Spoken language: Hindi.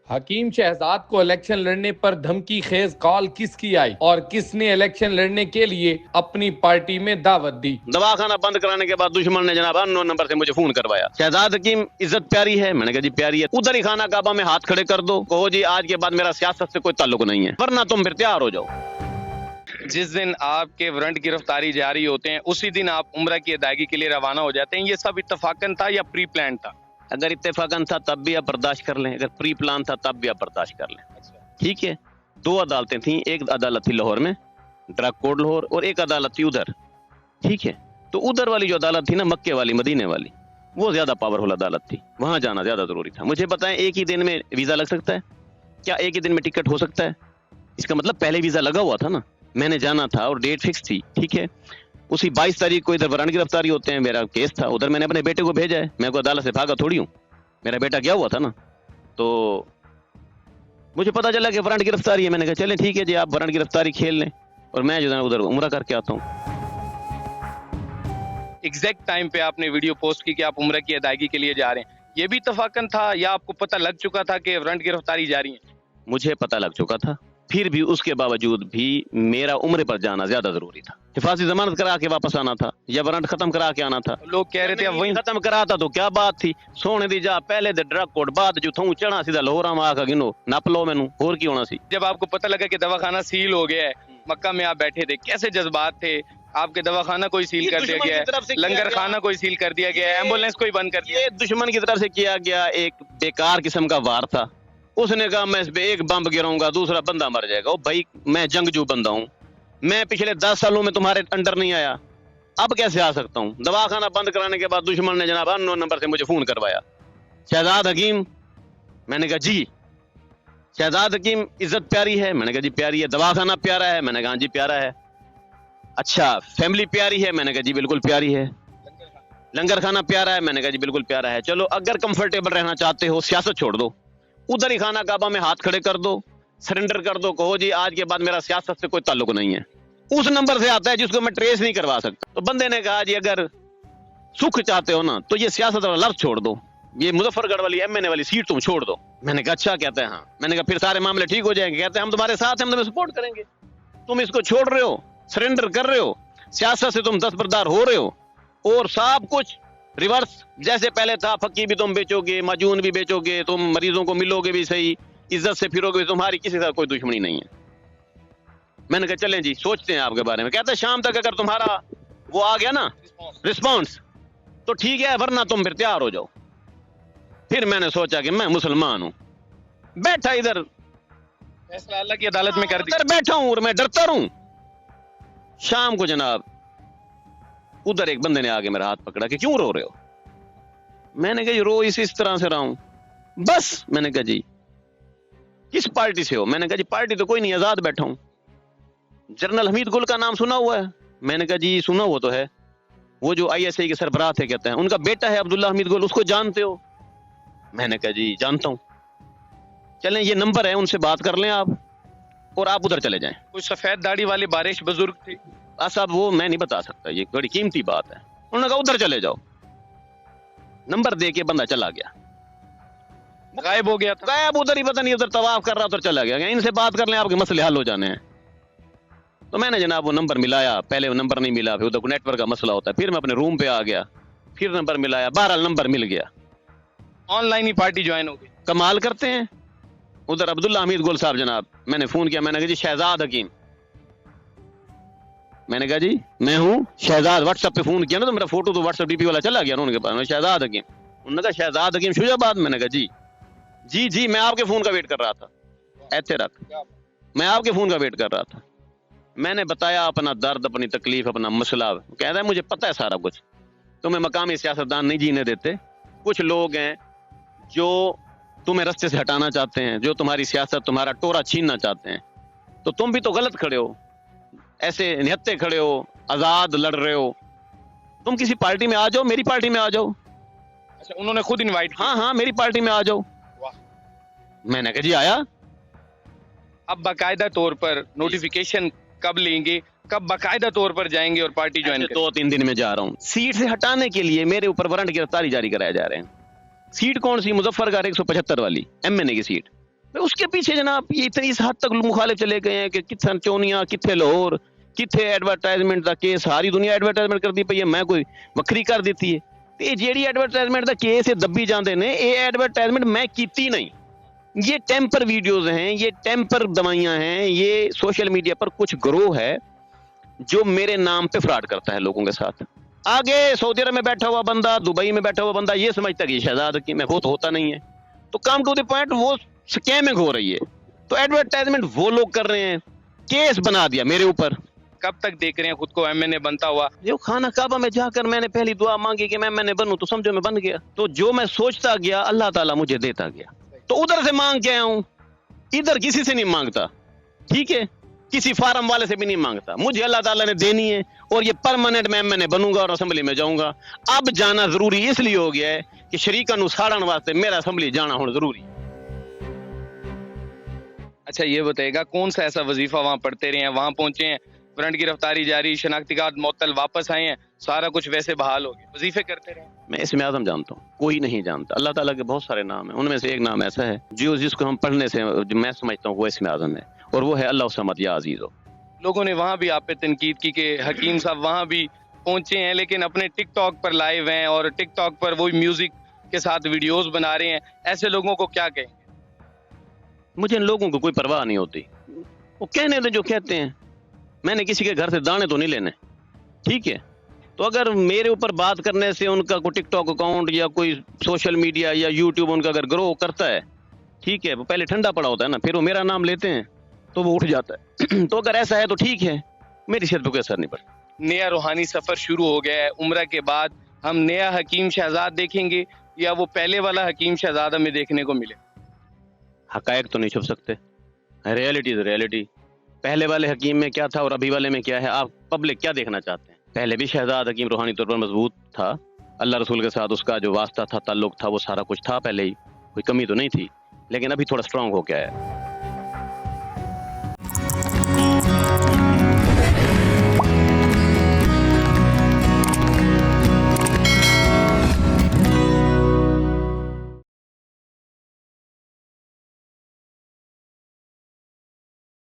हकीम शहजाद को इलेक्शन लड़ने पर धमकी खेज कॉल किसकी आई और किसने इलेक्शन लड़ने के लिए अपनी पार्टी में दावत दी। दवाखाना बंद कराने के बाद दुश्मन ने जनाब अननोन नंबर से मुझे फोन करवाया, शहजाद हकीम इज्जत प्यारी है। मैंने कहा जी प्यारी है। उधर ही खाना काबा में हाथ खड़े कर दो, कहो जी आज के बाद मेरा सियासत से कोई ताल्लुक नहीं है, वरना तुम फिर तैयार हो जाओ। जिस दिन आपके वारंट गिरफ्तारी जारी होते हैं उसी दिन आप उम्रा की अदायगी के लिए रवाना हो जाते हैं। ये सब इत्तेफाकन था या प्री प्लान था? अगर इत्तेफाकन था तब भी आप बर्दाश्त कर लें, अगर प्री प्लान था तब भी आप बर्दाश्त कर लें। ठीक है, दो अदालतें थी, एक अदालत थी लाहौर में ड्रग कोर्ट लाहौर, और एक अदालत थी उधर। ठीक है, तो उधर वाली जो अदालत थी ना, मक्के वाली मदीने वाली, वो ज्यादा पावरफुल अदालत थी, वहां जाना ज्यादा जरूरी था। मुझे बताएं एक ही दिन में वीजा लग सकता है क्या? एक ही दिन में टिकट हो सकता है? इसका मतलब पहले वीजा लगा हुआ था ना, मैंने जाना था और डेट फिक्स थी। ठीक है, उसी 22 तारीख को इधर वारंट गिरफ्तारी होते हैं, मेरा केस था उधर, मैंने अपने बेटे को भेजा है, मैं कोई अदालत से भागा थोड़ी हूँ, मेरा बेटा गया हुआ था ना। तो मुझे पता चला कि वारंट गिरफ्तारी है, मैंने कहा चलें ठीक है जी, आप वारंट गिरफ्तारी खेल लें और मैं जो है उधर उम्रा करके आता हूँ। एग्जैक्ट टाइम पे आपने वीडियो पोस्ट की कि आप उम्रा की अदायगी के लिए जा रहे हैं, ये भी इत्तेफाकन था या आपको पता लग चुका था कि वारंट गिरफ्तारी जारी है? मुझे पता लग चुका था, फिर भी उसके बावजूद भी मेरा उम्रे पर जाना ज्यादा जरूरी था। हिफाजती जमानत करा के वापस आना था या वारंट खत्म करा के आना था। लोग कह रहे थे वही खत्म कराता तो क्या बात थी, सोने दी जा पहले दे ड्रग कोर्ट बाद जो थू चढ़ा सीधा लाहौर में आकर गिनो नप लो मैनू होर की होना सी। जब आपको पता लगा कि दवाखाना सील हो गया है, मक्का में आप बैठे थे, कैसे जज्बात थे? आपके दवाखाना कोई सील कर दिया गया है, लंगर खाना कोई सील कर दिया गया है, एम्बुलेंस कोई बंद कर दिया? ये दुश्मन की तरफ से किया गया एक बेकार किस्म का वार था। उसने कहा मैं इस पे एक बम गिराऊंगा दूसरा बंदा मर जाएगा। ओ भाई मैं जंगजू बंदा हूँ, मैं पिछले 10 सालों में तुम्हारे अंडर नहीं आया, अब कैसे आ सकता हूँ? दवाखाना बंद कराने के बाद दुश्मन ने जनाब अननोन नंबर से मुझे फोन करवाया, शहजाद हकीम। मैंने कहा जी। शहजाद हकीम इज्जत प्यारी है? मैंने कहा जी प्यारी है। दवाखाना प्यारा है? मैंने कहा जी प्यारा है। अच्छा फैमिली प्यारी है? मैंने कहा जी बिल्कुल प्यारी है। लंगर खाना प्यारा है? मैंने कहा जी बिल्कुल प्यारा है। चलो अगर कंफर्टेबल रहना चाहते हो सियासत छोड़ दो, उधर ही खाना काबा में हाथ खड़े कर दो, सरेंडर कर दो, कहो जी आज के बाद मेरा सियासत से कोई ताल्लुक नहीं है। उस नंबर से आता है जिसको मैं ट्रेस नहीं करवा सकता। तो बंदे ने कहा जी अगर सुख चाहते हो ना तो ये सियासत वाला लफ्ज छोड़ दो, ये मुजफ्फरगढ़ वाली एमएनए वाली सीट तुम छोड़ दो। मैंने कहा अच्छा, कहते हैं हाँ। मैंने कहा फिर सारे मामले ठीक हो जाएंगे? कहते हैं हम तुम्हारे साथ हैं, हम तुम्हें सपोर्ट करेंगे। तुम इसको छोड़ रहे हो, सरेंडर कर रहे हो, सियासत से तुम दस्तबरदार हो रहे हो और सब कुछ रिवर्स जैसे पहले था, फक्की भी तुम बेचोगे, माजून भी बेचोगे, तुम मरीजों को मिलोगे भी सही, इज्जत से फिरोगे, तुम्हारी किसी का कोई दुश्मनी नहीं है। मैंने कहा चलें जी सोचते हैं आपके बारे में। कहते हैं शाम तक अगर तुम्हारा वो आ गया ना रिस्पॉन्स तो ठीक है, वरना तुम फिर तैयार हो जाओ। फिर मैंने सोचा कि मैं मुसलमान हूं, बैठा इधर फैसला अल्लाह की अदालत में कर दिया, बैठा हूं और मैं डरता रहूं। शाम को जनाब उधर एक बंदे ने आके मेरा हाथ पकड़ा कि क्यों रो रहे हो? मैंने कहा रो इस तरह से रहा हूं बस। मैंने कहा जी किस पार्टी से हो? मैंने कहा जी पार्टी तो कोई नहीं, आजाद बैठा हूं। जनरल हमीद गुल का नाम सुना हुआ है? मैंने कहा जी सुना हुआ तो है, वो जो आईएसआई के सरबराह थे, कहते हैं उनका बेटा है अब्दुल्ला हमीद गुल, उसको जानते हो? मैंने कहा जी जानता हूं। चलें ये नंबर है, उनसे बात कर लें आप और आप उधर चले जाएं। कुछ सफेद दाढ़ी वाले बारिश बुजुर्ग थे, साहब वो मैं नहीं बता सकता, ये बड़ी कीमती बात है। उन्होंने कहा उधर चले जाओ। नंबर दे के बंदा चला गया, गायब हो गया था। गायब उधर ही पता नहीं, उधर तवाफ कर रहा उधर चला गया। इनसे बात कर लें आपके मसले हल हो जाने हैं। तो मैंने जनाब वो नंबर मिलाया, पहले वो नंबर नहीं मिला, फिर उधर नेटवर्क का मसला होता है, फिर मैं अपने रूम पे आ गया, फिर नंबर मिलाया, बहरहाल नंबर मिल गया। ऑनलाइन ही पार्टी ज्वाइन हो गई। कमाल करते हैं। उधर अब्दुल्ला हमीद गुल साहब जनाब, मैंने फोन किया, मैंने कहा जी शहजाद हकीम। मैंने कहा जी मैं हूँ शहजाद। व्हाट्सएप पे फोन किया ना तो मेरा फोटो तो व्हाट्सएप डीपी वाला चला गया ना उनके पास, शहजाद हकीम। उन्होंने कहा शहजाद हकीम शुजाबाद? मैंने कहा जी जी जी मैं आपके फोन का वेट कर रहा था, ऐसे रख, मैं आपके फोन का वेट कर रहा था। मैंने बताया अपना दर्द, अपनी तकलीफ, अपना मसला। कहता है मुझे पता है सारा कुछ, तुम्हें मकामी सियासतदान नहीं जीने देते, कुछ लोग हैं जो तुम्हें रास्ते से हटाना चाहते हैं, जो तुम्हारी सियासत, तुम्हारा टोरा छीनना चाहते हैं। तो तुम भी तो गलत खड़े हो, ऐसे निहत्ते खड़े हो, आजाद लड़ रहे हो। तुम किसी पार्टी में आ जाओ, मेरी पार्टी में आ जाओ। अच्छा उन्होंने खुद इनवाइट किया? हाँ मेरी पार्टी में आ जाओ। मैंने कहा जी आया। अब बाकायदा तौर पर नोटिफिकेशन कब लेंगे, कब बाकायदा तौर पर जाएंगे और पार्टी ज्वाइन करेंगे? 2-3 दिन में जा रहा हूँ। सीट से हटाने के लिए मेरे ऊपर वारंट गिरफ्तारी जारी कराए जा रहे हैं। सीट कौन सी? मुजफ्फरगढ़ 175 वाली एमएनए की सीट। मैं उसके पीछे जनाब ये इतनी इस हद तक मुखालिफ चले गए हैं कि किथे चोनिया किथे लाहौर किथे एडवरटाइजमेंट का केस, सारी दुनिया एडवरटाइजमेंट करती पई है, मैं कोई वक्री कर दी है। ते जेड़ी एडवरटाइजमेंट का केस है दब्बी जाते ने, ये एडवरटाइजमेंट मैं कीती नहीं, ये टेम्पर वीडियोज हैं, ये टेम्पर दवाइयां हैं, ये सोशल मीडिया पर कुछ ग्रोह है जो मेरे नाम पे फ्रॉड करता है लोगों के साथ। आगे सऊदी अरब में बैठा हुआ बंदा, दुबई में बैठा हुआ बंदा ये समझता है कि शहजाद हकीम है, वो तो होता नहीं है। तो कम टू द पॉइंट वो स्कैमिंग हो रही है, तो एडवरटाइजमेंट वो लोग कर रहे हैं, केस बना दिया मेरे ऊपर। कब तक देख रहे हैं खुद को एमएनए बनता हुआ? जो खाना काबा में जाकर मैंने पहली दुआ मांगी कि मैं एमएनए बनूं, तो समझो मैं बन गया। तो जो मैं सोचता गया अल्लाह ताला मुझे देता गया, तो उधर से मांग के आया हूं, इधर किसी से नहीं मांगता, ठीक है, किसी फार्म वाले से भी नहीं मांगता, मुझे अल्लाह ताला ने देनी है और ये परमानेंट मैं एमएनए बनूंगा और असेंबली में जाऊंगा। अब जाना जरूरी इसलिए हो गया है कि शरीका नु साड़न वास्ते मेरा असेंबली जाना होना जरूरी। अच्छा ये बताइएगा कौन सा ऐसा वजीफा वहाँ पढ़ते रहे हैं, वहाँ पहुंचे हैं, फ्रंट गिरफ्तारी जारी, शनाख्ती कार्ड मुअत्तल, वापस आए हैं, सारा कुछ वैसे बहाल हो गया, वजीफे करते रहे? मैं इसमें आजम जानता हूँ, कोई नहीं जानता। अल्लाह ताला के बहुत सारे नाम हैं, उनमें से एक नाम ऐसा है जो जिसको हम पढ़ने से जो मैं समझता हूँ वो इसमें आजम है, और वो है अल्लाह समद या अजीज़ो। लोगों ने वहाँ भी आप पे तनकीद की कि हकीम साहब वहाँ भी पहुंचे हैं लेकिन अपने टिकटॉक पर लाइव हैं और टिकटॉक पर वही म्यूजिक के साथ वीडियोस बना रहे हैं, ऐसे लोगों को क्या कहेंगे? मुझे इन लोगों को कोई परवाह नहीं होती, वो कहने दे जो कहते हैं, मैंने किसी के घर से दाने तो नहीं लेने, ठीक है। तो अगर मेरे ऊपर बात करने से उनका कोई टिकटॉक अकाउंट या कोई सोशल मीडिया या यूट्यूब उनका अगर ग्रो करता है, ठीक है, वो पहले ठंडा पड़ा होता है ना, फिर वो मेरा नाम लेते हैं तो वो उठ जाता है। तो अगर ऐसा है तो ठीक है, मेरी सेहत पर कोई असर नहीं पड़ता। नया रूहानी सफर शुरू हो गया है, उम्रा के बाद हम नया हकीम शहजाद देखेंगे या वो पहले वाला हकीम शहजाद हमें देखने को मिले? हकायक तो नहीं छुप सकते, रियलिटी इज रियलिटी। पहले वाले हकीम में क्या था और अभी वाले में क्या है, आप पब्लिक क्या देखना चाहते हैं? पहले भी शहजाद हकीम रूहानी तौर पर मजबूत था, अल्लाह रसूल के साथ उसका जो वास्ता था, ताल्लुक था, वो सारा कुछ था पहले ही, कोई कमी तो नहीं थी, लेकिन अभी थोड़ा स्ट्रांग हो गया है।